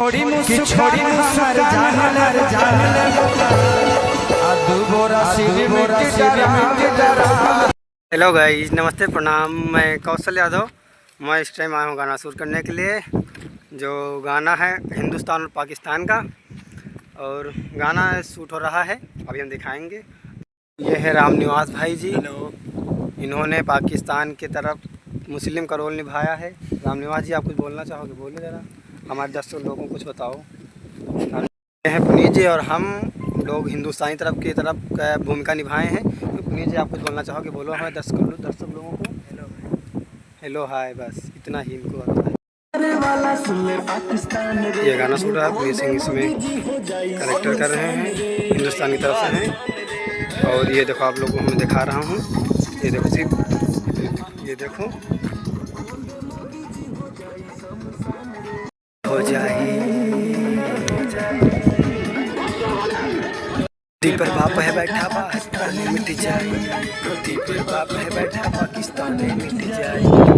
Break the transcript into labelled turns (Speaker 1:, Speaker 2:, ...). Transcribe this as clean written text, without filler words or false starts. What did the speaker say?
Speaker 1: Hello guys, नमस्ते, प्रणाम। मैं कौशल यादव। मैं इस टाइम आया हूँ गाना शूट करने के लिए। जो गाना है हिंदुस्तान और पाकिस्तान का, और गाना शूट हो रहा है, अभी हम दिखाएंगे। ये है राम निवास भाई जी। इन्होंने पाकिस्तान की तरफ मुस्लिम का रोल निभाया है। राम निवास जी, आप कुछ बोलना चाहोगे? बोलिए ज़रा, हमारे दर्शक लोगों को कुछ बताओ। ये है पुनीत जी, और हम लोग हिंदुस्तानी तरफ की भूमिका निभाए हैं। तो पुनीत जी, आप कुछ बोलना चाहोगे? बोलो हमारे दर्शक लोगों को। हेलो हाय, बस इतना ही इनको आता है। ये गाना शूट रहा है, पुनीत सिंह इसमें करेक्टर कर रहे हैं, हिंदुस्तान की तरफ से हैं। और ये देखो, आप लोगों को मैं दिखा रहा हूँ। ये देखो सिर्फ, ये देखो हो जाए पर बाप है बैठा पाकिस्तान मिट जाए, पर बाप है बैठा पाकिस्तान मिट जाए।